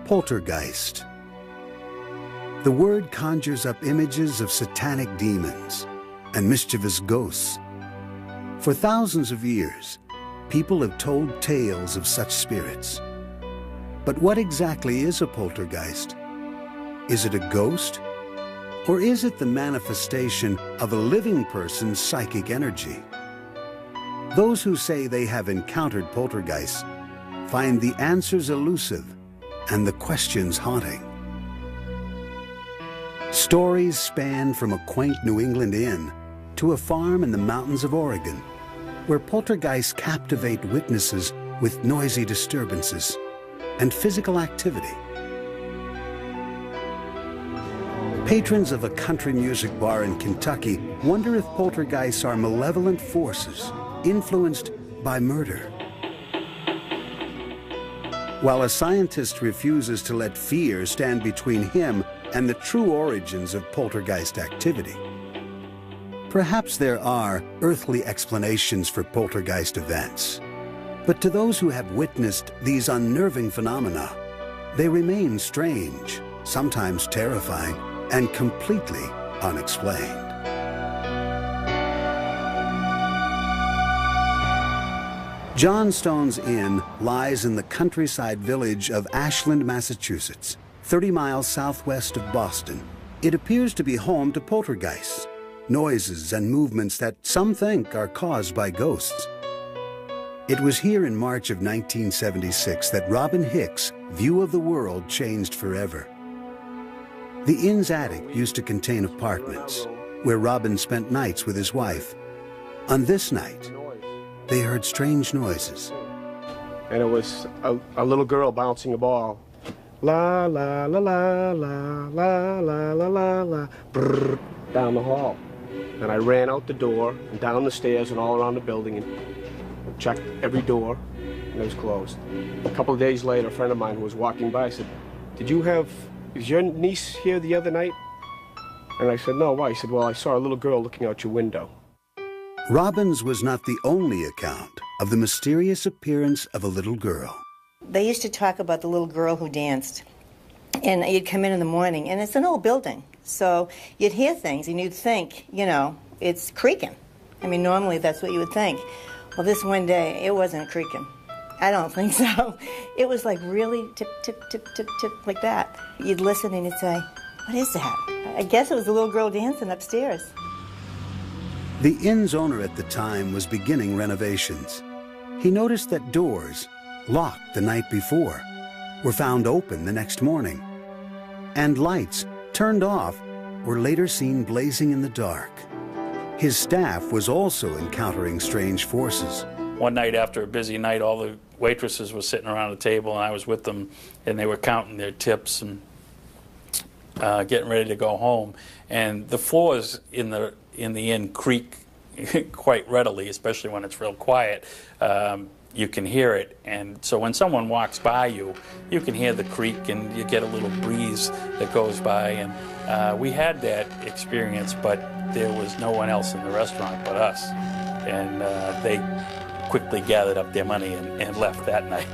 Poltergeist. The word conjures up images of satanic demons and mischievous ghosts. For thousands of years, people have told tales of such spirits. But what exactly is a poltergeist? Is it a ghost? Or is it the manifestation of a living person's psychic energy? Those who say they have encountered poltergeists find the answers elusive and the questions haunting. Stories span from a quaint New England inn to a farm in the mountains of Oregon, where poltergeists captivate witnesses with noisy disturbances and physical activity. Patrons of a country music bar in Kentucky wonder if poltergeists are malevolent forces influenced by murder. While a scientist refuses to let fear stand between him and the true origins of poltergeist activity. Perhaps there are earthly explanations for poltergeist events, but to those who have witnessed these unnerving phenomena, they remain strange, sometimes terrifying, and completely unexplained. Johnstone's Inn lies in the countryside village of Ashland, Massachusetts, 30 miles southwest of Boston. It appears to be home to poltergeists, noises and movements that some think are caused by ghosts. It was here in March of 1976 that Robin Hicks' view of the world changed forever. The inn's attic used to contain apartments where Robin spent nights with his wife. On this night, they heard strange noises. And it was a little girl bouncing a ball. La la la la la la la la la la brrr, down the hall. And I ran out the door and down the stairs and all around the building and checked every door, and it was closed. A couple of days later, a friend of mine who was walking by said, is your niece here the other night? And I said, no, why? He said, well, I saw a little girl looking out your window. Robin's was not the only account of the mysterious appearance of a little girl. They used to talk about the little girl who danced, and you'd come in the morning, and it's an old building, so you'd hear things, and you'd think, you know, it's creaking. I mean, normally that's what you would think. Well, this one day, it wasn't creaking. I don't think so. It was like really tip, tip, tip, tip, tip, like that. You'd listen and you'd say, what is that? I guess it was a little girl dancing upstairs. The inn's owner at the time was beginning renovations. He noticed that doors, locked the night before, were found open the next morning. And lights, turned off, were later seen blazing in the dark. His staff was also encountering strange forces. One night after a busy night, all the waitresses were sitting around a table, and I was with them, and they were counting their tips and getting ready to go home. And the floors in the inn creak quite readily, especially when it's real quiet. You can hear it, and so when someone walks by you, you can hear the creak, and you get a little breeze that goes by. And we had that experience, but there was no one else in the restaurant but us, and they quickly gathered up their money and left that night.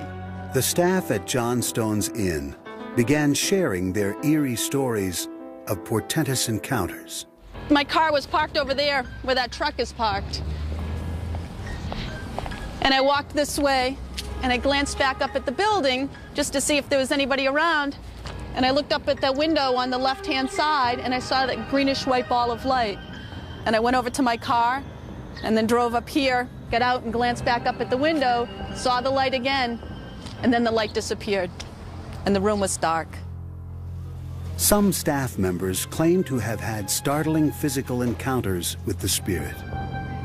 The staff at Johnstone's Inn began sharing their eerie stories of portentous encounters. My car was parked over there where that truck is parked. And I walked this way, and I glanced back up at the building just to see if there was anybody around. And I looked up at the window on the left-hand side, and I saw that greenish-white ball of light. And I went over to my car, and then drove up here, got out and glanced back up at the window, saw the light again, and then the light disappeared, and the room was dark. Some staff members claim to have had startling physical encounters with the spirit.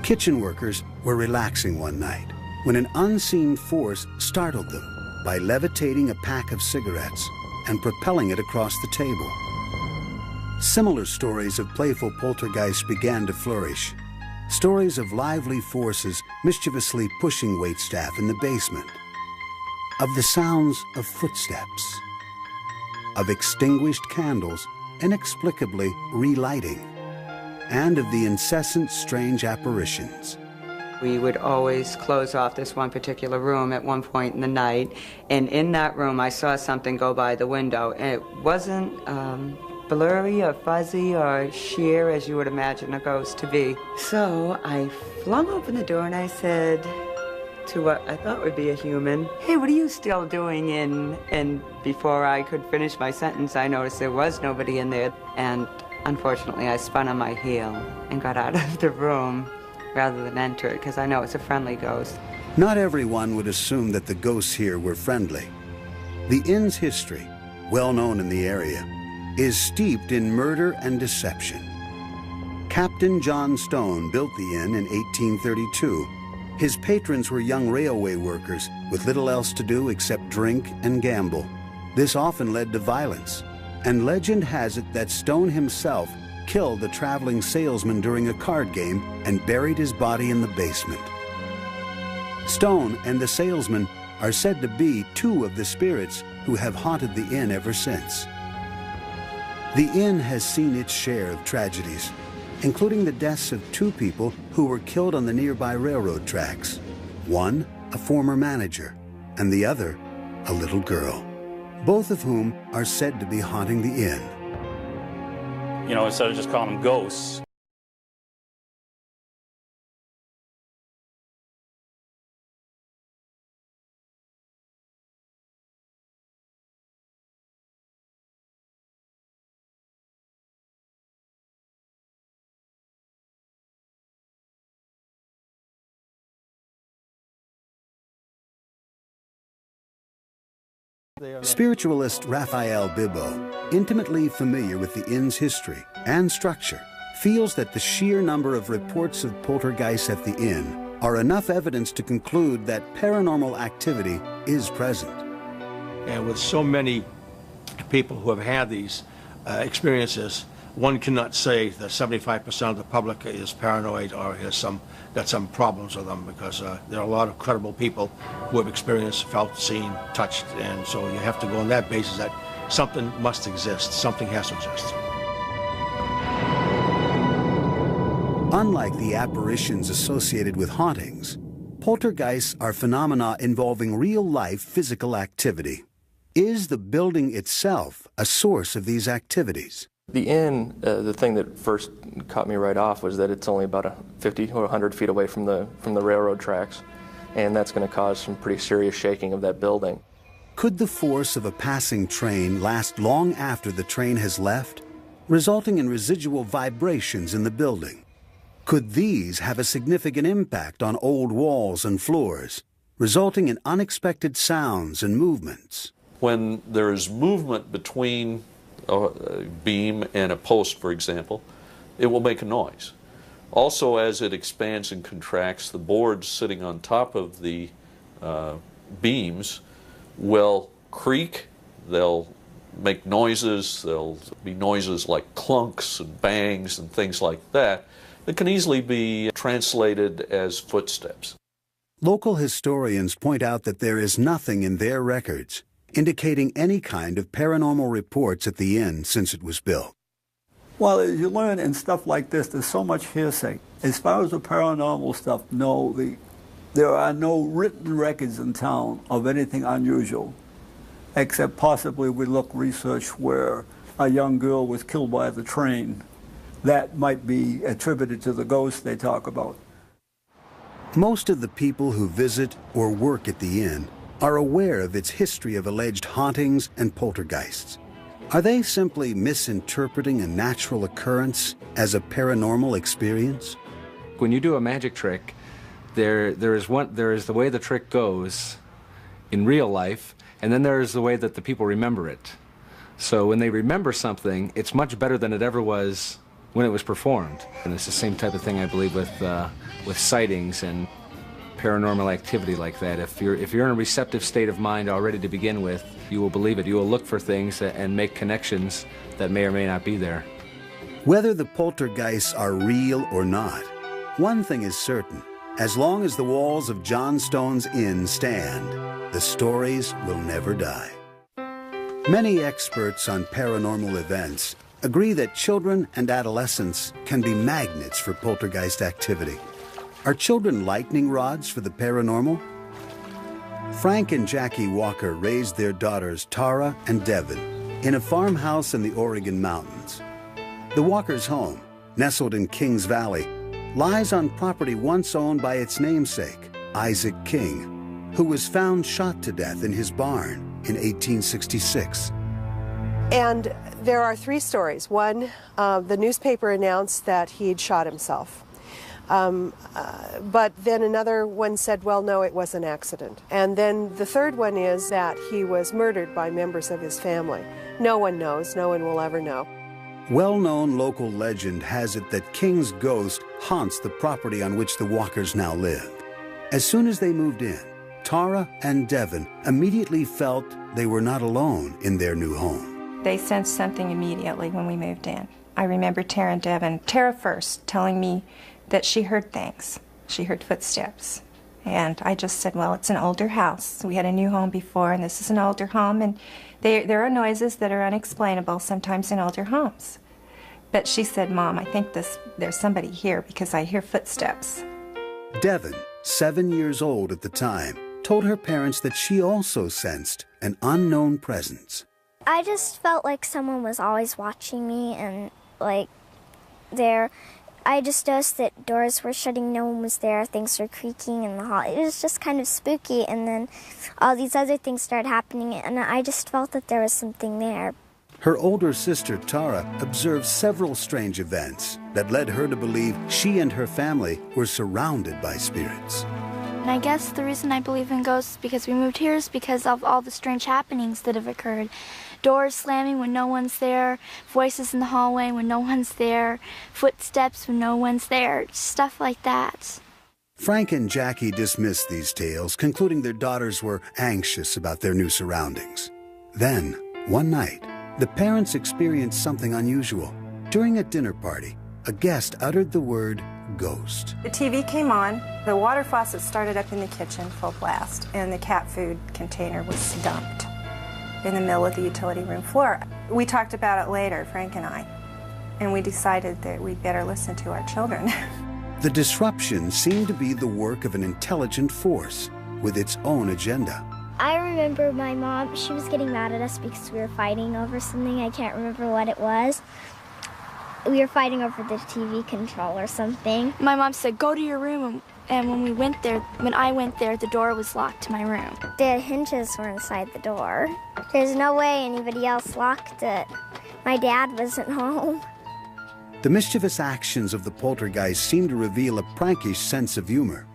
Kitchen workers were relaxing one night when an unseen force startled them by levitating a pack of cigarettes and propelling it across the table. Similar stories of playful poltergeists began to flourish. Stories of lively forces mischievously pushing waitstaff in the basement, of the sounds of footsteps, of extinguished candles inexplicably relighting, and of the incessant strange apparitions. We would always close off this one particular room at one point in the night, and in that room I saw something go by the window, and it wasn't blurry or fuzzy or sheer as you would imagine a ghost to be. So I flung open the door and I said to what I thought would be a human, "Hey, what are you still doing in?" And before I could finish my sentence, I noticed there was nobody in there, and unfortunately I spun on my heel and got out of the room rather than enter it, because I know it's a friendly ghost. Not everyone would assume that the ghosts here were friendly. The inn's history, well known in the area, is steeped in murder and deception. Captain John Stone built the inn in 1832. His patrons were young railway workers with little else to do except drink and gamble. This often led to violence, and legend has it that Stone himself killed the traveling salesman during a card game and buried his body in the basement. Stone and the salesman are said to be two of the spirits who have haunted the inn ever since. The inn has seen its share of tragedies, including the deaths of two people who were killed on the nearby railroad tracks. One, a former manager, and the other, a little girl, both of whom are said to be haunting the inn. You know, instead of just calling them ghosts. Spiritualist Raphael Bibbo, intimately familiar with the inn's history and structure, feels that the sheer number of reports of poltergeists at the inn are enough evidence to conclude that paranormal activity is present. And with so many people who have had these experiences, one cannot say that 75% of the public is paranoid or has got some problems with them, because there are a lot of credible people who have experienced, felt, seen, touched, and so you have to go on that basis that something must exist, something has to exist. Unlike the apparitions associated with hauntings, poltergeists are phenomena involving real-life physical activity. Is the building itself a source of these activities? The inn, the thing that first caught me right off was that it's only about 50 or 100 feet away from the railroad tracks, and that's going to cause some pretty serious shaking of that building. Could the force of a passing train last long after the train has left, resulting in residual vibrations in the building? Could these have a significant impact on old walls and floors, resulting in unexpected sounds and movements? When there is movement between a beam and a post, for example, it will make a noise. Also, as it expands and contracts, the boards sitting on top of the beams will creak, they'll make noises, there'll be noises like clunks and bangs and things like that that can easily be translated as footsteps. Local historians point out that there is nothing in their records indicating any kind of paranormal reports at the inn since it was built. Well, as you learn in stuff like this, there's so much hearsay. As far as the paranormal stuff, no, there are no written records in town of anything unusual, except possibly we look research where a young girl was killed by the train. That might be attributed to the ghost they talk about. Most of the people who visit or work at the inn are aware of its history of alleged hauntings and poltergeists. Are they simply misinterpreting a natural occurrence as a paranormal experience? When you do a magic trick, there is the way the trick goes in real life, and then there is the way that the people remember it. So when they remember something, it's much better than it ever was when it was performed. And it's the same type of thing, I believe, with sightings and paranormal activity like that. If you're in a receptive state of mind already to begin with, you will believe it. You will look for things and make connections that may or may not be there. Whether the poltergeists are real or not, one thing is certain. As long as the walls of John Stone's inn stand, the stories will never die. Many experts on paranormal events agree that children and adolescents can be magnets for poltergeist activity. Are children lightning rods for the paranormal? Frank and Jackie Walker raised their daughters Tara and Devin in a farmhouse in the Oregon mountains. The Walkers' home, nestled in Kings Valley, lies on property once owned by its namesake, Isaac King, who was found shot to death in his barn in 1866. And there are 3 stories. One, the newspaper announced that he had shot himself. But then another one said, well, no, it was an accident. And then the third one is that he was murdered by members of his family. No one knows. No one will ever know. Well-known local legend has it that King's ghost haunts the property on which the Walkers now live. As soon as they moved in, Tara and Devin immediately felt they were not alone in their new home. They sensed something immediately when we moved in. I remember Tara and Devin, Tara first, telling me that she heard things. She heard footsteps. And I just said, well, it's an older house. We had a new home before, and this is an older home, and there are noises that are unexplainable sometimes in older homes. But she said, Mom, I think there's somebody here because I hear footsteps. Devin, 7 years old at the time, told her parents that she also sensed an unknown presence. I just felt like someone was always watching me, and like I just noticed that doors were shutting, no one was there, things were creaking in the hall. It was just kind of spooky, and then all these other things started happening, and I just felt that there was something there. Her older sister, Tara, observed several strange events that led her to believe she and her family were surrounded by spirits. And I guess the reason I believe in ghosts because we moved here is because of all the strange happenings that have occurred. Doors slamming when no one's there, voices in the hallway when no one's there, footsteps when no one's there, stuff like that. Frank and Jackie dismissed these tales, concluding their daughters were anxious about their new surroundings. Then, one night, the parents experienced something unusual. During a dinner party, a guest uttered the word ghost. The TV came on, the water faucet started up in the kitchen full blast, and the cat food container was dumped in the middle of the utility room floor. We talked about it later, Frank and I, and we decided that we'd better listen to our children. The disruption seemed to be the work of an intelligent force with its own agenda. I remember my mom, she was getting mad at us because we were fighting over something. I can't remember what it was. We were fighting over the TV control or something. My mom said, go to your room, and when I went there, the door was locked to my room. The hinges were inside the door. There's no way anybody else locked it. My dad wasn't home. The mischievous actions of the poltergeist seemed to reveal a prankish sense of humor.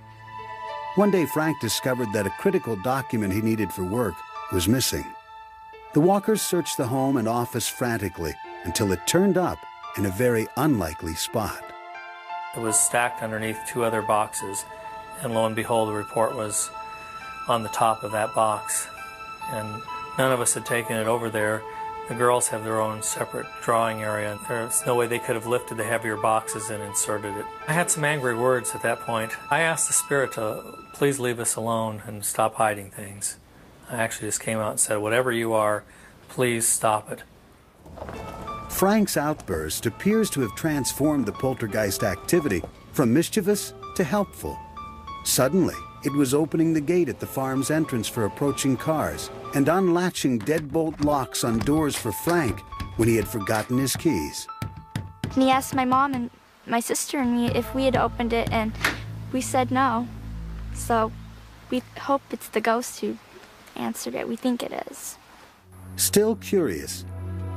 One day, Frank discovered that a critical document he needed for work was missing. The Walkers searched the home and office frantically until it turned up in a very unlikely spot. It was stacked underneath 2 other boxes, and lo and behold, the report was on the top of that box. And none of us had taken it over there. The girls have their own separate drawing area. There's no way they could have lifted the heavier boxes and inserted it. I had some angry words at that point. I asked the spirit to please leave us alone and stop hiding things. I actually just came out and said, whatever you are, please stop it. Frank's outburst appears to have transformed the poltergeist activity from mischievous to helpful. Suddenly, it was opening the gate at the farm's entrance for approaching cars and unlatching deadbolt locks on doors for Frank when he had forgotten his keys. And he asked my mom and my sister and me if we had opened it, and we said no. So we hope it's the ghost who answered it. We think it is. Still curious,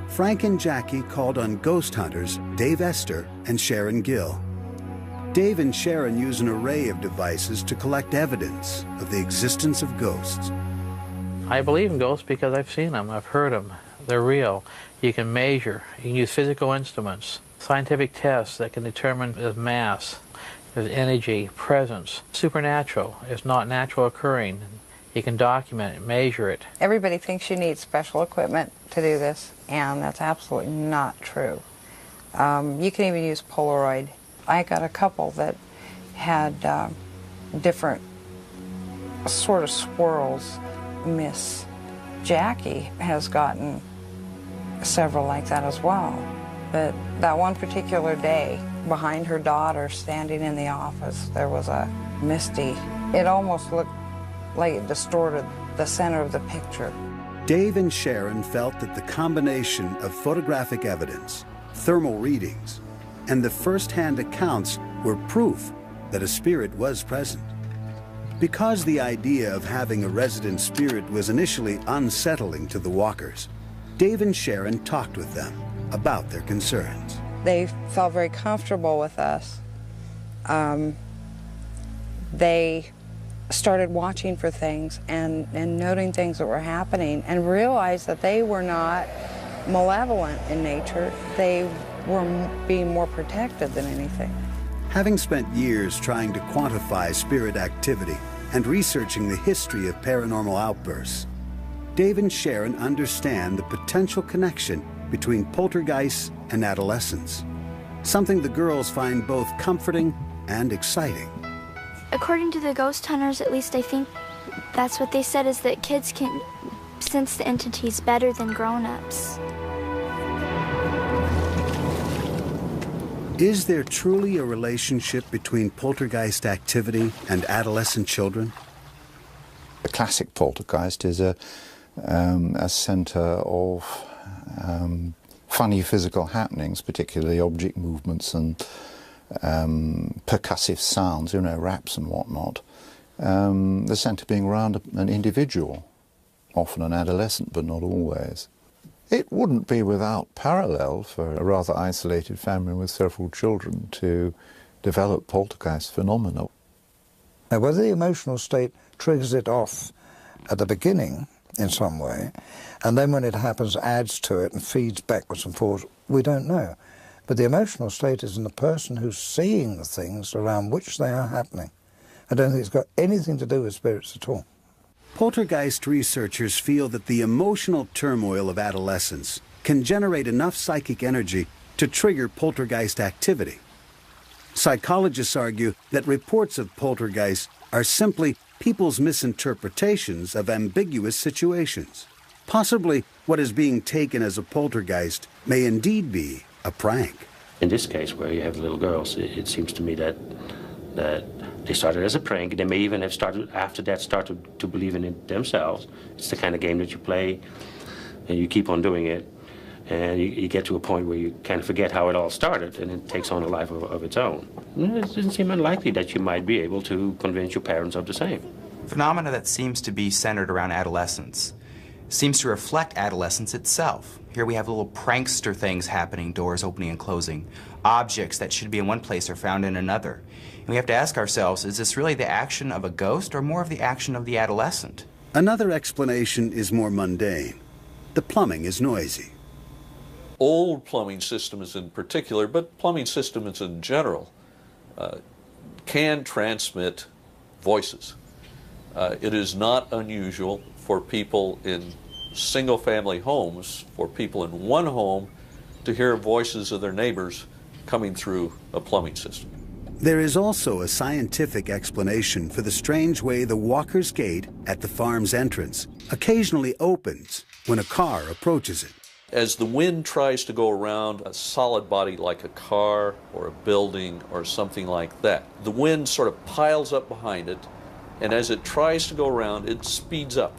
Frank and Jackie called on ghost hunters Dave Esther and Sharon Gill. Dave and Sharon use an array of devices to collect evidence of the existence of ghosts. I believe in ghosts because I've seen them, I've heard them. They're real. You can measure. You can use physical instruments, scientific tests that can determine there's mass, there's energy, presence. Supernatural is not natural occurring. You can document it, measure it. Everybody thinks you need special equipment to do this, and that's absolutely not true. You can even use Polaroid. I got a couple that had different sort of swirls. Miss Jackie has gotten several like that as well. But that one particular day, behind her daughter standing in the office. There was a misty, it almost looked like it distorted the center of the picture. Dave and Sharon felt that the combination of photographic evidence, thermal readings, and the first-hand accounts were proof that a spirit was present. Because the idea of having a resident spirit was initially unsettling to the Walkers, Dave and Sharon talked with them about their concerns. They felt very comfortable with us. They started watching for things and noting things that were happening and realized that they were not malevolent in nature. They were being more protected than anything. Having spent years trying to quantify spirit activity and researching the history of paranormal outbursts, Dave and Sharon understand the potential connection between poltergeists and adolescence, something the girls find both comforting and exciting. According to the ghost hunters, at least I think that's what they said, is that kids can sense the entities better than grown-ups. Is there truly a relationship between poltergeist activity and adolescent children? The classic poltergeist is a center of funny physical happenings, particularly object movements and percussive sounds, you know, raps and whatnot. The center being around an individual, often an adolescent, but not always. It wouldn't be without parallel for a rather isolated family with several children to develop poltergeist phenomena. Now, whether the emotional state triggers it off at the beginning in some way, and then when it happens adds to it and feeds backwards and forwards, we don't know. But the emotional state is in the person who's seeing the things around which they are happening. I don't think it's got anything to do with spirits at all. Poltergeist researchers feel that the emotional turmoil of adolescence can generate enough psychic energy to trigger poltergeist activity. Psychologists argue that reports of poltergeists are simply people's misinterpretations of ambiguous situations. Possibly what is being taken as a poltergeist may indeed be a prank. In this case, where you have little girls, it seems to me that they started as a prank. They may even have started to believe in it themselves. It's the kind of game that you play, and you keep on doing it, and you get to a point where you kind of forget how it all started, and it takes on a life of its own. It doesn't seem unlikely that you might be able to convince your parents of the same. Phenomena that seems to be centered around adolescence seems to reflect adolescence itself. Here we have little prankster things happening, doors opening and closing. Objects that should be in one place are found in another. And we have to ask ourselves, is this really the action of a ghost or more of the action of the adolescent? Another explanation is more mundane. The plumbing is noisy. Old plumbing systems in particular, but plumbing systems in general, can transmit voices. It is not unusual for people in single-family homes, for people in one home, to hear voices of their neighbors coming through a plumbing system. There is also a scientific explanation for the strange way the Walker's Gate at the farm's entrance occasionally opens when a car approaches it. As the wind tries to go around a solid body like a car or a building or something like that, the wind sort of piles up behind it, and as it tries to go around, it speeds up.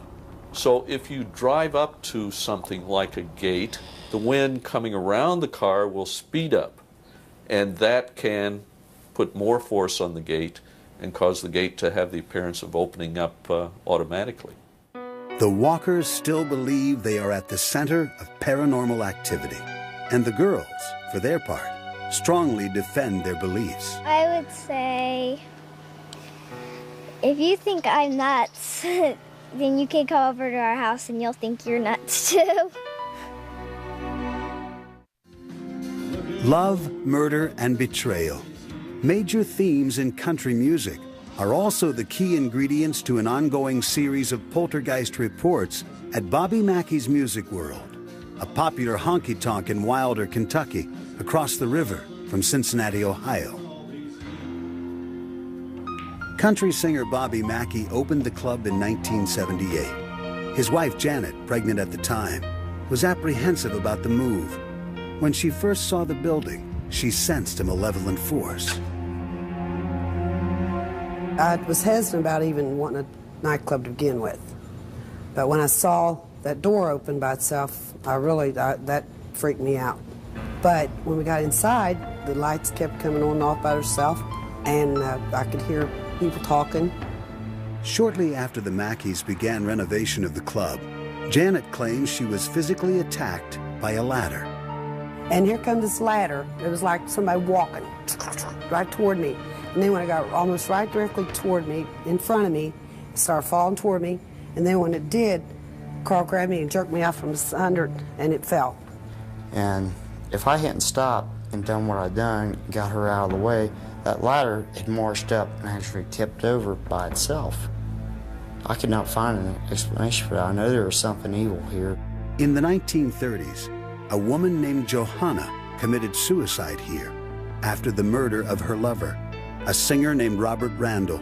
So if you drive up to something like a gate, the wind coming around the car will speed up, and that can put more force on the gate and cause the gate to have the appearance of opening up automatically. The Walkers still believe they are at the center of paranormal activity, and the girls, for their part, strongly defend their beliefs. I would say, if you think I'm nuts, then you can come over to our house and you'll think you're nuts too. Love, murder, and betrayal, major themes in country music, are also the key ingredients to an ongoing series of poltergeist reports at Bobby Mackey's Music World, a popular honky-tonk in Wilder, Kentucky, across the river from Cincinnati, Ohio. Country singer Bobby Mackey opened the club in 1978. His wife, Janet, pregnant at the time, was apprehensive about the move. When she first saw the building, she sensed a malevolent force. I was hesitant about even wanting a nightclub to begin with. But when I saw that door open by itself, that freaked me out. But when we got inside, the lights kept coming on and off by themselves, and I could hear people talking. Shortly after the Mackeys began renovation of the club, Janet claims she was physically attacked by a ladder. And here comes this ladder. It was like somebody walking right toward me. And then when it got almost right directly toward me, in front of me, it started falling toward me. And then when it did, Carl grabbed me and jerked me out from under it, and it fell. And if I hadn't stopped and done what I'd done, got her out of the way, that ladder had marched up and actually tipped over by itself. I could not find an explanation for that. I know there was something evil here. In the 1930s, a woman named Johanna committed suicide here after the murder of her lover, a singer named Robert Randall.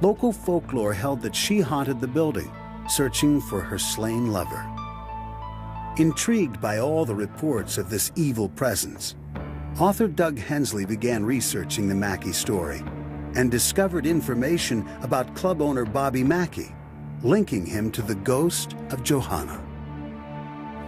Local folklore held that she haunted the building, searching for her slain lover. Intrigued by all the reports of this evil presence, author Doug Hensley began researching the Mackey story and discovered information about club owner Bobby Mackey, linking him to the ghost of Johanna.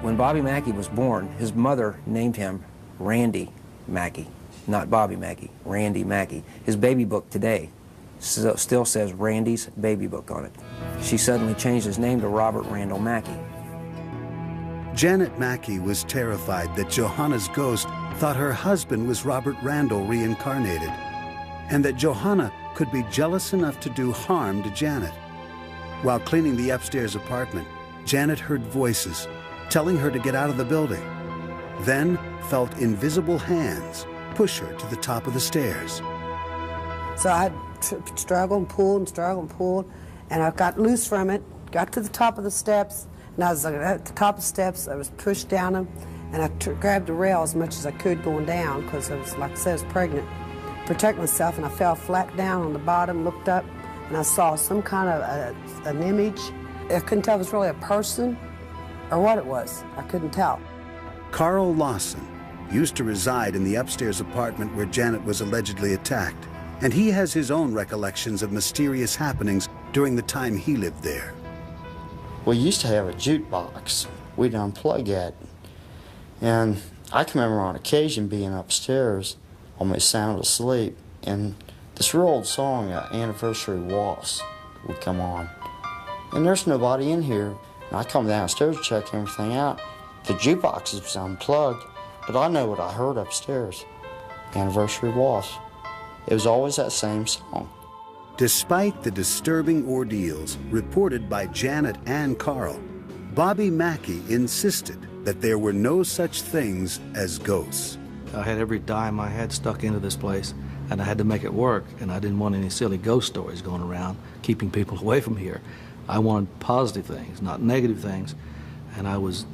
When Bobby Mackey was born, his mother named him Randy Mackey, not Bobby Mackey, Randy Mackey. His baby book today still says Randy's baby book on it. She suddenly changed his name to Robert Randall Mackey. Janet Mackey was terrified that Johanna's ghost thought her husband was Robert Randall reincarnated, and that Johanna could be jealous enough to do harm to Janet. While cleaning the upstairs apartment, Janet heard voices telling her to get out of the building, then felt invisible hands push her to the top of the stairs. So I struggled and pulled and struggled and pulled, and I got loose from it, got to the top of the steps, and I was at the top of the steps. I was pushed down them, and I grabbed the rail as much as I could going down, because I was, like I said, I was pregnant. Protect myself, and I fell flat down on the bottom, looked up, and I saw some kind of an image. I couldn't tell if it was really a person or what it was. I couldn't tell. Carl Lawson used to reside in the upstairs apartment where Janet was allegedly attacked, and he has his own recollections of mysterious happenings during the time he lived there. We used to have a jukebox. We'd unplug it. And I can remember on occasion being upstairs, almost sound asleep, and this real old song, Anniversary Waltz, would come on. And there's nobody in here. And I come downstairs to check everything out. The jukebox was unplugged, but I know what I heard upstairs. Anniversary Waltz. It was always that same song. Despite the disturbing ordeals reported by Janet and Carl, Bobby Mackey insisted that there were no such things as ghosts. I had every dime I had stuck into this place, and I had to make it work, and I didn't want any silly ghost stories going around, keeping people away from here. I wanted positive things, not negative things, and I was,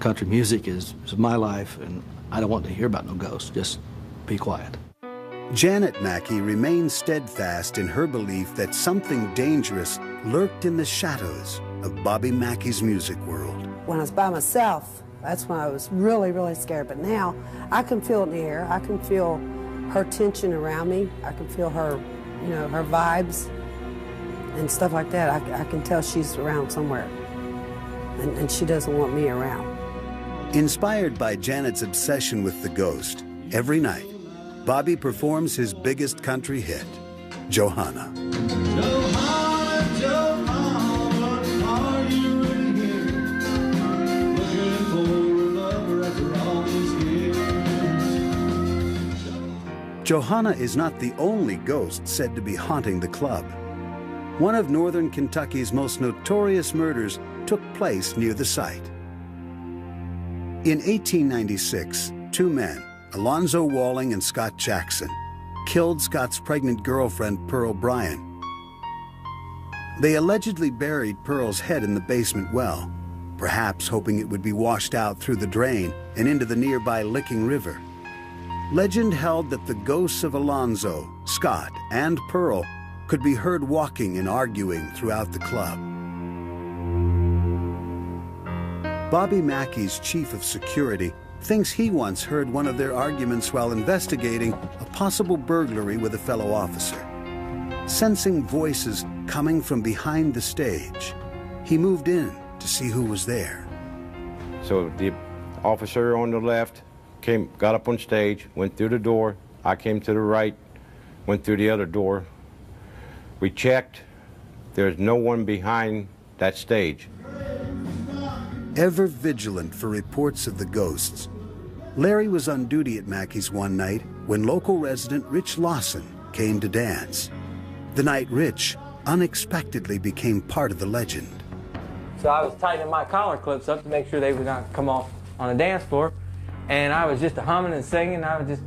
country music is my life, and I don't want to hear about no ghosts, just be quiet. Janet Mackey remained steadfast in her belief that something dangerous lurked in the shadows of Bobby Mackey's music world. When I was by myself, that's when I was really, really scared. But now, I can feel it in the air. I can feel her tension around me. I can feel her, her vibes and stuff like that. I can tell she's around somewhere, and she doesn't want me around. Inspired by Janet's obsession with the ghost, every night, Bobby performs his biggest country hit, Johanna. Johanna, Johanna, are you really here? Looking for a lover after all these years. Johanna is not the only ghost said to be haunting the club. One of northern Kentucky's most notorious murders took place near the site. In 1896, two men, Alonzo Walling and Scott Jackson, killed Scott's pregnant girlfriend, Pearl Bryan. They allegedly buried Pearl's head in the basement well, perhaps hoping it would be washed out through the drain and into the nearby Licking River. Legend held that the ghosts of Alonzo, Scott, and Pearl could be heard walking and arguing throughout the club. Bobby Mackey's chief of security thinks he once heard one of their arguments while investigating a possible burglary with a fellow officer. Sensing voices coming from behind the stage, he moved in to see who was there. So the officer on the left got up on stage, went through the door. I came to the right, went through the other door. We checked. There's no one behind that stage. Ever vigilant for reports of the ghosts, Larry was on duty at Mackey's one night when local resident Rich Lawson came to dance. The night Rich unexpectedly became part of the legend. So I was tightening my collar clips up to make sure they would not come off on the dance floor. And I was just humming and singing. I was just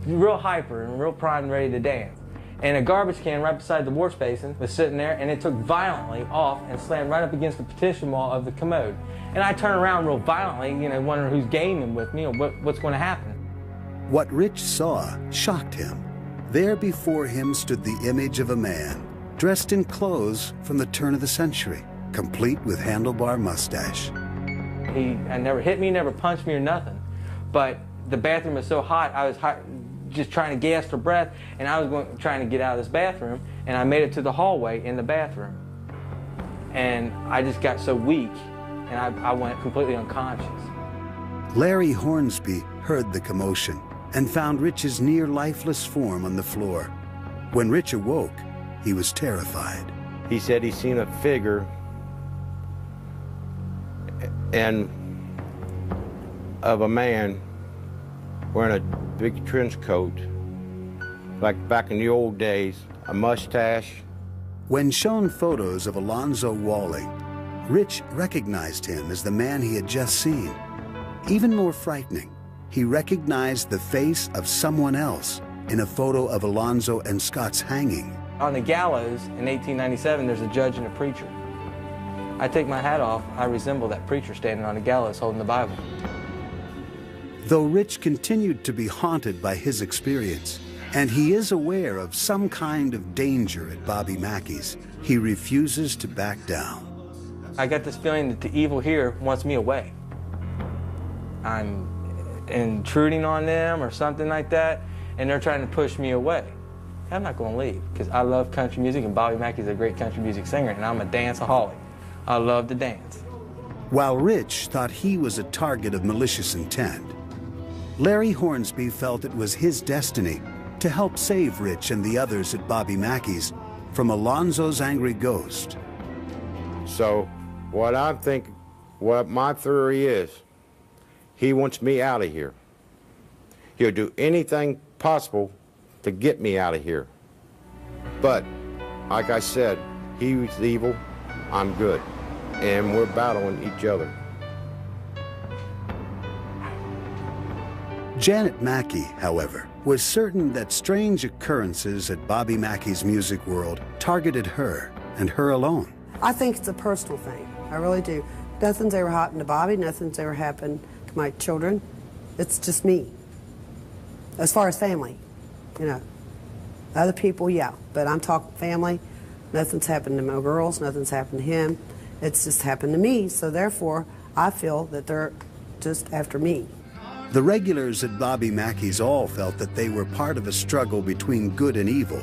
real hyper and real primed and ready to dance. And a garbage can right beside the wash basin was sitting there, and it took violently off and slammed right up against the partition wall of the commode. And I turned around real violently, wondering who's gaming with me or what's going to happen. What Rich saw shocked him. There before him stood the image of a man, dressed in clothes from the turn of the century, complete with handlebar mustache. He never hit me, never punched me or nothing. But the bathroom was so hot, I was just trying to gasp for breath, and I was trying to get out of this bathroom, and I made it to the hallway in the bathroom. And I just got so weak, and I went completely unconscious. Larry Hornsby heard the commotion and found Rich's near lifeless form on the floor. When Rich awoke, he was terrified. He said he seen a figure of a man wearing a big trench coat, like back in the old days, a mustache. When shown photos of Alonzo Walling, Rich recognized him as the man he had just seen. Even more frightening, he recognized the face of someone else in a photo of Alonzo and Scott's hanging. On the gallows in 1897, there's a judge and a preacher. I take my hat off, I resemble that preacher standing on the gallows holding the Bible. Though Rich continued to be haunted by his experience, and he is aware of some kind of danger at Bobby Mackey's, he refuses to back down. I got this feeling that the evil here wants me away. I'm intruding on them or something like that, and they're trying to push me away. I'm not going to leave, because I love country music, and Bobby Mackey's a great country music singer, and I'm a danceaholic. I love to dance. While Rich thought he was a target of malicious intent, Larry Hornsby felt it was his destiny to help save Rich and the others at Bobby Mackey's from Alonzo's angry ghost. So what my theory is, he wants me out of here. He'll do anything possible to get me out of here. But, like I said, he's evil, I'm good, and we're battling each other. Janet Mackey, however, was certain that strange occurrences at Bobby Mackey's Music World targeted her and her alone. I think it's a personal thing. I really do. Nothing's ever happened to Bobby. Nothing's ever happened to my children. It's just me. As far as family, Other people, yeah. But I'm talking family. Nothing's happened to my girls. Nothing's happened to him. It's just happened to me. So therefore, I feel that they're just after me. The regulars at Bobby Mackey's all felt that they were part of a struggle between good and evil,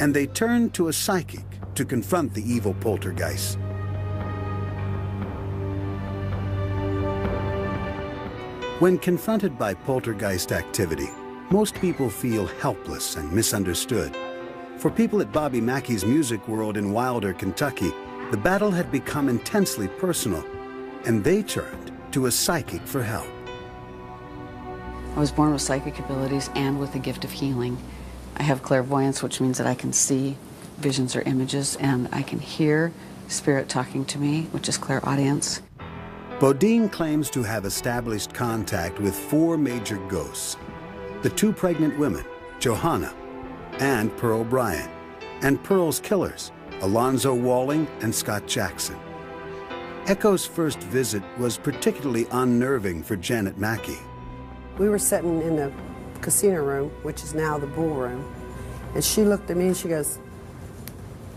and they turned to a psychic to confront the evil poltergeist. When confronted by poltergeist activity, most people feel helpless and misunderstood. For people at Bobby Mackey's Music World in Wilder, Kentucky, the battle had become intensely personal, and they turned to a psychic for help. I was born with psychic abilities and with the gift of healing. I have clairvoyance, which means that I can see visions or images, and I can hear spirit talking to me, which is clairaudience. Bodine claims to have established contact with 4 major ghosts: the 2 pregnant women, Johanna and Pearl Bryant, and Pearl's killers, Alonzo Walling and Scott Jackson. Echo's first visit was particularly unnerving for Janet Mackey. We were sitting in the casino room, which is now the bull room, and she looked at me and she goes,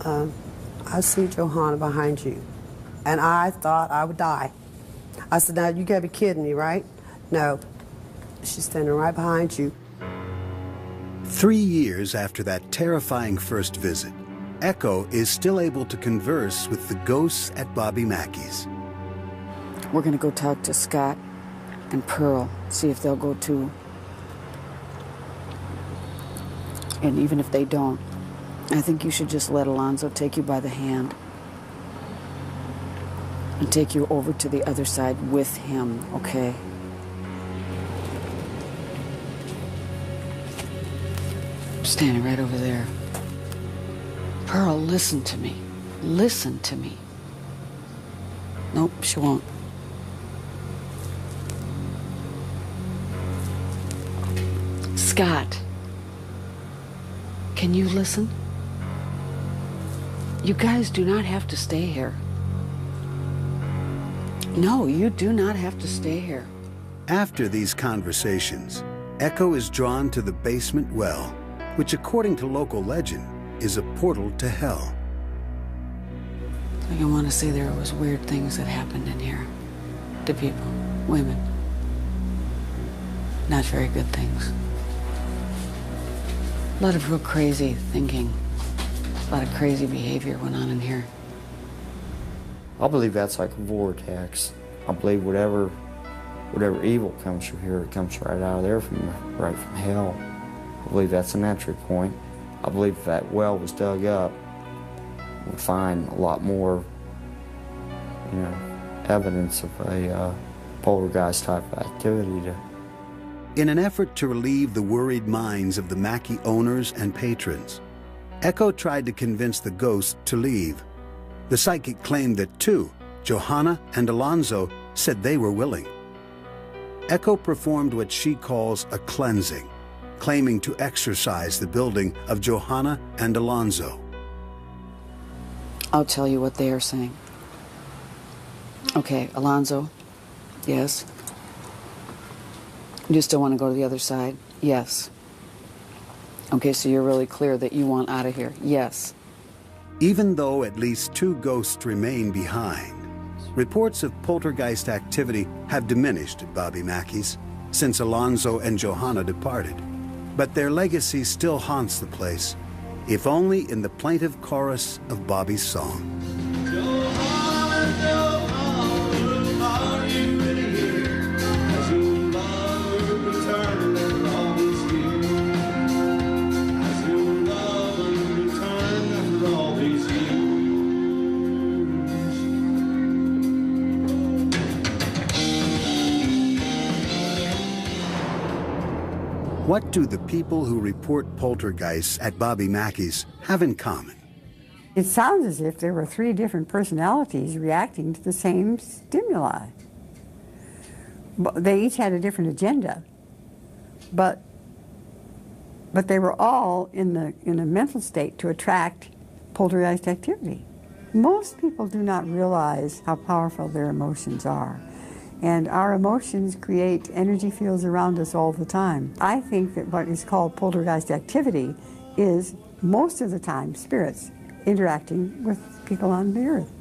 I see Johanna behind you. And I thought I would die. I said, now you gotta be kidding me, right? No. She's standing right behind you. 3 years after that terrifying first visit, Echo is still able to converse with the ghosts at Bobby Mackey's. We're going to go talk to Scott and Pearl, see if they'll go too. And even if they don't, I think you should just let Alonzo take you by the hand and take you over to the other side with him, okay? I'm standing right over there. Pearl, listen to me. Listen to me. Nope, she won't. Scott, can you listen? You guys do not have to stay here. No, you do not have to stay here. After these conversations, Echo is drawn to the basement well, which according to local legend is a portal to hell. I want to say there was weird things that happened in here to people, women. Not very good things. A lot of real crazy thinking. A lot of crazy behavior went on in here. I believe that's like a vortex. I believe whatever evil comes through here, it comes right out of there right from hell. I believe that's an entry point. I believe if that well was dug up, we'd find a lot more, evidence of a poltergeist type of activity. In an effort to relieve the worried minds of the Mackey owners and patrons, Echo tried to convince the ghost to leave. The psychic claimed that two, Johanna and Alonzo, said they were willing. Echo performed what she calls a cleansing, claiming to exorcise the building of Johanna and Alonzo. I'll tell you what they are saying. Okay, Alonzo, yes. You still want to go to the other side? Yes. Okay, so you're really clear that you want out of here? Yes. Even though at least two ghosts remain behind, reports of poltergeist activity have diminished at Bobby Mackey's since Alonzo and Johanna departed. But their legacy still haunts the place, if only in the plaintive chorus of Bobby's song. What do the people who report poltergeists at Bobby Mackey's have in common? It sounds as if there were 3 different personalities reacting to the same stimuli. They each had a different agenda, but they were all in a mental state to attract poltergeist activity. Most people do not realize how powerful their emotions are. And our emotions create energy fields around us all the time. I think that what is called poltergeist activity is, most of the time, spirits interacting with people on the earth.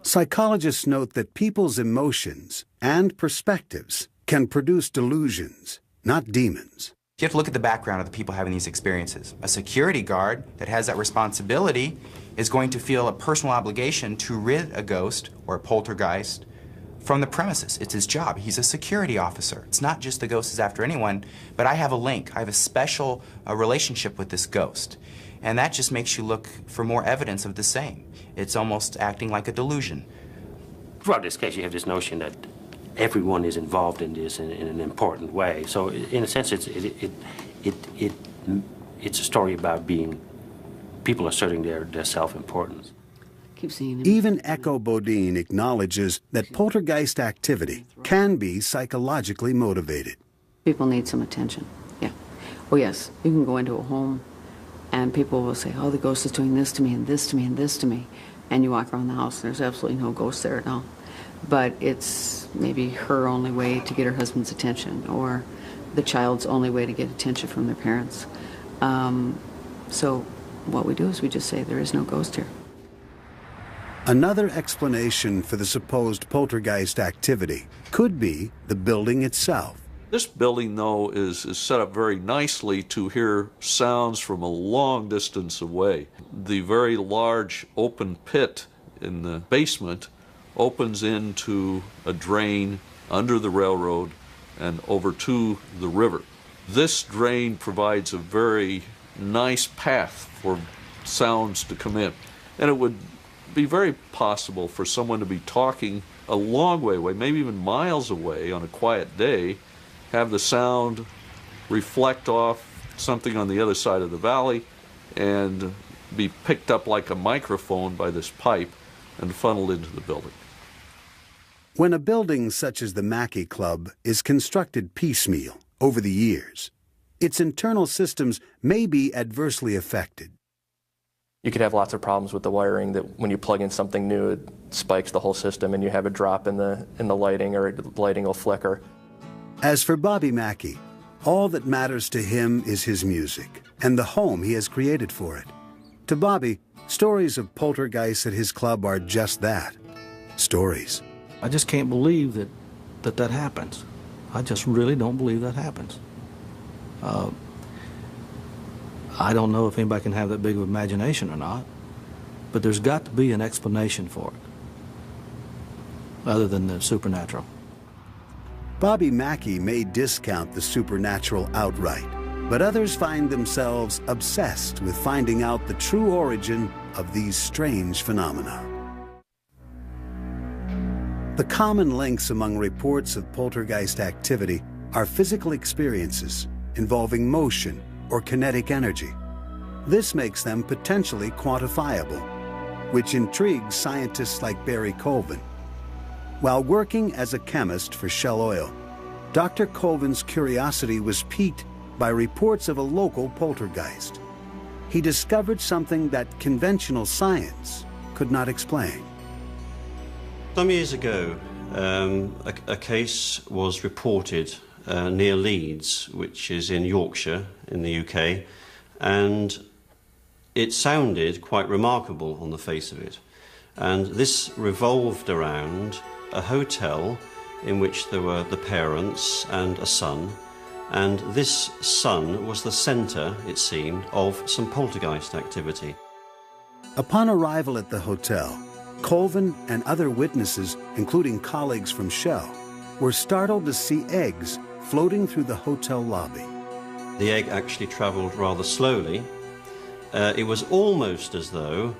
Psychologists note that people's emotions and perspectives can produce delusions, not demons. You have to look at the background of the people having these experiences. A security guard that has that responsibility is going to feel a personal obligation to rid a ghost or a poltergeist from the premises. It's his job. He's a security officer. It's not just the ghost is after anyone, but I have a link. I have a special relationship with this ghost. And that just makes you look for more evidence of the same. It's almost acting like a delusion. Throughout this case, you have this notion that everyone is involved in this in an important way. So in a sense, it's a story about people asserting their self-importance. Even Echo Bodine acknowledges that poltergeist activity can be psychologically motivated. People need some attention, yeah. Oh yes, you can go into a home and people will say, oh, the ghost is doing this to me and this to me and this to me. And you walk around the house and there's absolutely no ghost there at all. But it's maybe her only way to get her husband's attention, or the child's only way to get attention from their parents. So what we do is we just say there is no ghost here. Another explanation for the supposed poltergeist activity could be the building itself. This building, though, is set up very nicely to hear sounds from a long distance away. The very large open pit in the basement opens into a drain under the railroad and over to the river. This drain provides a very nice path for sounds to come in. And it would be very possible for someone to be talking a long way away, maybe even miles away on a quiet day, have the sound reflect off something on the other side of the valley and be picked up like a microphone by this pipe and funneled into the building. When a building such as the Mackey Club is constructed piecemeal over the years, its internal systems may be adversely affected. You could have lots of problems with the wiring that when you plug in something new, it spikes the whole system and you have a drop in the lighting, or the lighting will flicker. As for Bobby Mackey, all that matters to him is his music and the home he has created for it. To Bobby, stories of poltergeists at his club are just that, stories. I just can't believe that happens. I just really don't believe that happens. I don't know if anybody can have that big of imagination or not, but there's got to be an explanation for it, other than the supernatural. Bobby Mackey may discount the supernatural outright, but others find themselves obsessed with finding out the true origin of these strange phenomena. The common links among reports of poltergeist activity are physical experiences involving motion or kinetic energy. This makes them potentially quantifiable, which intrigues scientists like Barry Colvin. While working as a chemist for Shell Oil, Dr. Colvin's curiosity was piqued by reports of a local poltergeist. He discovered something that conventional science could not explain. Some years ago, a case was reported near Leeds, which is in Yorkshire in the UK, and it sounded quite remarkable on the face of it. And this revolved around a hotel in which there were the parents and a son, and this son was the centre, it seemed, of some poltergeist activity. Upon arrival at the hotel, Colvin and other witnesses, including colleagues from Shell, were startled to see eggs floating through the hotel lobby. The egg actually travelled rather slowly. It was almost as though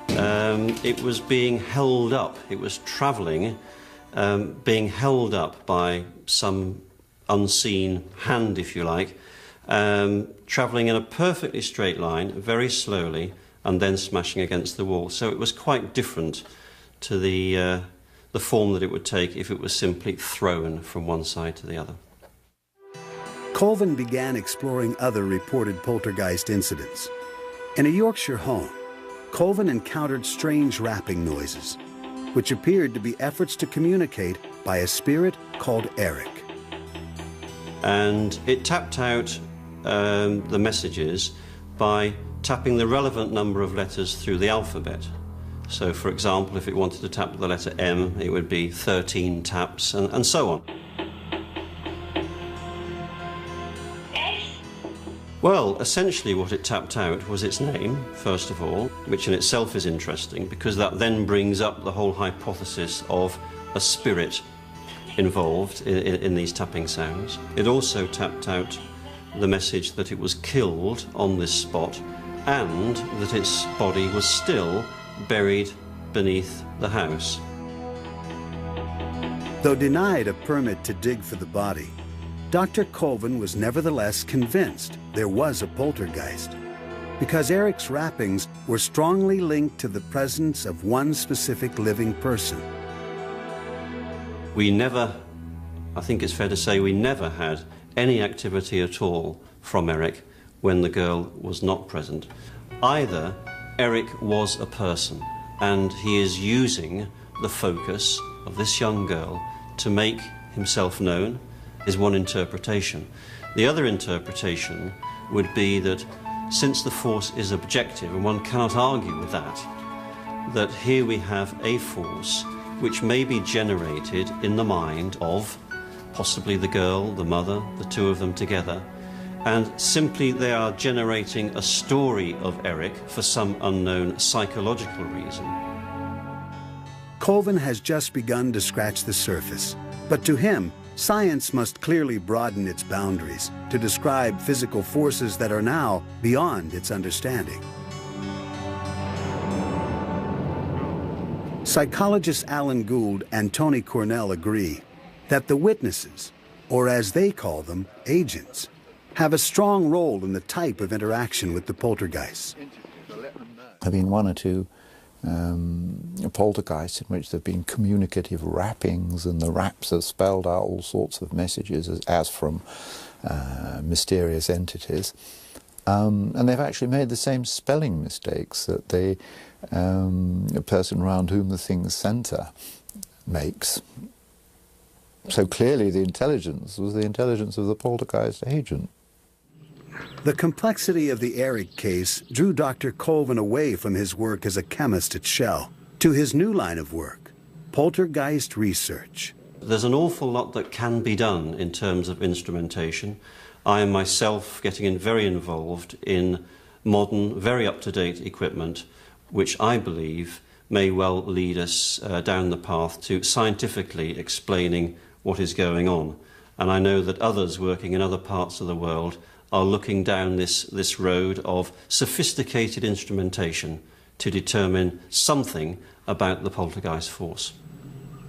it was being held up. It was travelling, being held up by some unseen hand, if you like, travelling in a perfectly straight line, very slowly, and then smashing against the wall. So it was quite different to the form that it would take if it was simply thrown from one side to the other. Colvin began exploring other reported poltergeist incidents. In a Yorkshire home, Colvin encountered strange rapping noises, which appeared to be efforts to communicate by a spirit called Eric. And it tapped out the messages by tapping the relevant number of letters through the alphabet. So, for example, if it wanted to tap the letter M, it would be 13 taps, and so on. Well, essentially what it tapped out was its name, first of all, which in itself is interesting, because that then brings up the whole hypothesis of a spirit involved in these tapping sounds. It also tapped out the message that it was killed on this spot, and that its body was still buried beneath the house. Though denied a permit to dig for the body, Dr. Colvin was nevertheless convinced there was a poltergeist, because Eric's rappings were strongly linked to the presence of one specific living person. We never, I think it's fair to say, we never had any activity at all from Eric when the girl was not present. Either Eric was a person and he is using the focus of this young girl to make himself known, is one interpretation. The other interpretation would be that since the force is objective and one cannot argue with that, that here we have a force which may be generated in the mind of possibly the girl, the mother, the two of them together, and simply they are generating a story of Eric for some unknown psychological reason. Colvin has just begun to scratch the surface, but to him, science must clearly broaden its boundaries to describe physical forces that are now beyond its understanding. Psychologists Alan Gould and Tony Cornell agree that the witnesses, or as they call them, agents, have a strong role in the type of interaction with the poltergeists. There have been one or two poltergeists in which there have been communicative rappings, and the raps have spelled out all sorts of messages as from mysterious entities. And they've actually made the same spelling mistakes that the person around whom the thing's centre makes. So clearly the intelligence was the intelligence of the poltergeist agent. The complexity of the Eric case drew Dr. Colvin away from his work as a chemist at Shell to his new line of work, poltergeist research. There's an awful lot that can be done in terms of instrumentation. I am myself getting very involved in modern, very up-to-date equipment, which I believe may well lead us down the path to scientifically explaining what is going on. And I know that others working in other parts of the world are looking down this road of sophisticated instrumentation to determine something about the poltergeist force.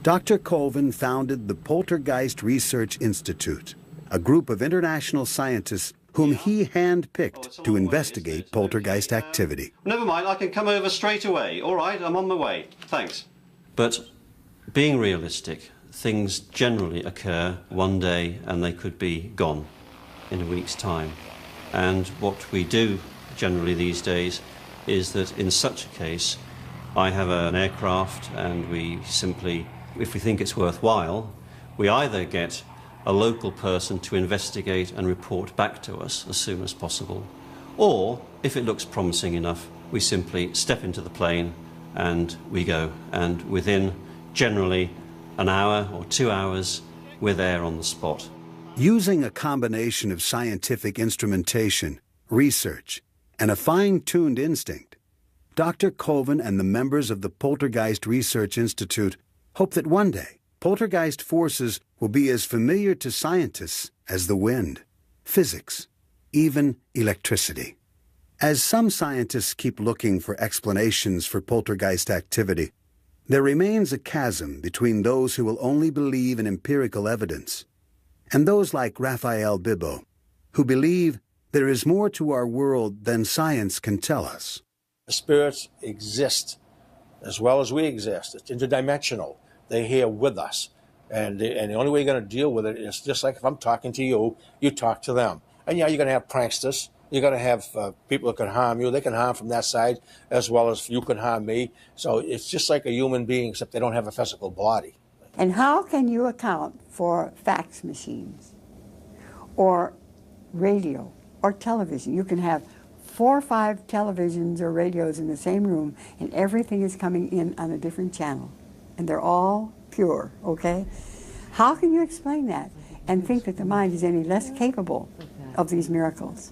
Dr. Colvin founded the Poltergeist Research Institute, a group of international scientists whom he hand-picked to investigate poltergeist activity. Never mind, I can come over straight away. All right, I'm on my way. Thanks. But being realistic, things generally occur one day and they could be gone in a week's time. And what we do generally these days is that in such a case, I have an aircraft and we simply, if we think it's worthwhile, we either get a local person to investigate and report back to us as soon as possible, or if it looks promising enough, we simply step into the plane and we go. And within generally an hour or 2 hours, we're there on the spot. Using a combination of scientific instrumentation, research, and a fine-tuned instinct, Dr. Colvin and the members of the Poltergeist Research Institute hope that one day poltergeist forces will be as familiar to scientists as the wind, physics, even electricity. As some scientists keep looking for explanations for poltergeist activity, there remains a chasm between those who will only believe in empirical evidence and those like Raphael Bibbo, who believe there is more to our world than science can tell us. Spirits exist as well as we exist. It's interdimensional. They're here with us. And the only way you're going to deal with it is just like if I'm talking to you, you talk to them. And yeah, you're going to have pranksters. You're going to have people that can harm you. They can harm from that side as well as you can harm me. So it's just like a human being, except they don't have a physical body. And how can you account for fax machines or radio or television? You can have 4 or 5 televisions or radios in the same room and everything is coming in on a different channel. And they're all pure, okay? How can you explain that and think that the mind is any less capable of these miracles?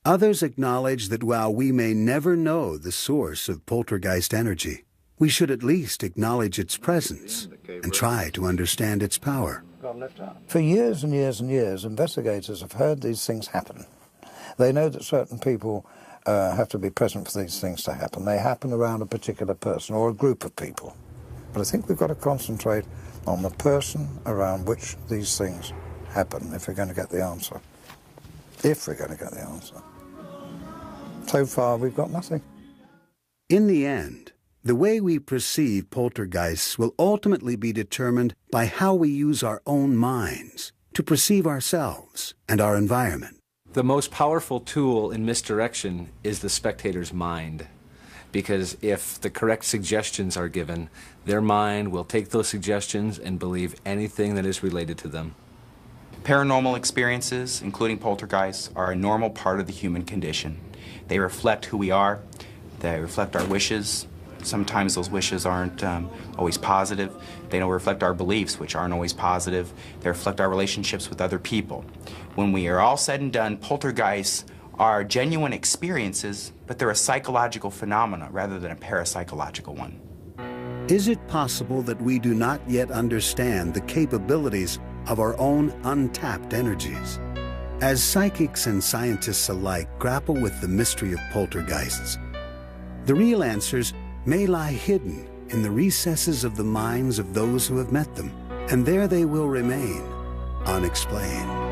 Others acknowledge that while we may never know the source of poltergeist energy, we should at least acknowledge its presence and try to understand its power. For years and years and years, investigators have heard these things happen. They know that certain people have to be present for these things to happen. They happen around a particular person or a group of people. But I think we've got to concentrate on the person around which these things happen if we're going to get the answer. If we're going to get the answer. So far, we've got nothing. In the end, the way we perceive poltergeists will ultimately be determined by how we use our own minds to perceive ourselves and our environment. The most powerful tool in misdirection is the spectator's mind, because if the correct suggestions are given, their mind will take those suggestions and believe anything that is related to them. Paranormal experiences, including poltergeists, are a normal part of the human condition. They reflect who we are, they reflect our wishes, Sometimes those wishes aren't always positive. They don't reflect our beliefs, which aren't always positive. They reflect our relationships with other people. When we are all said and done, poltergeists are genuine experiences, but they're a psychological phenomena rather than a parapsychological one. Is it possible that we do not yet understand the capabilities of our own untapped energies? As psychics and scientists alike grapple with the mystery of poltergeists, the real answers may lie hidden in the recesses of the minds of those who have met them, and there they will remain, unexplained.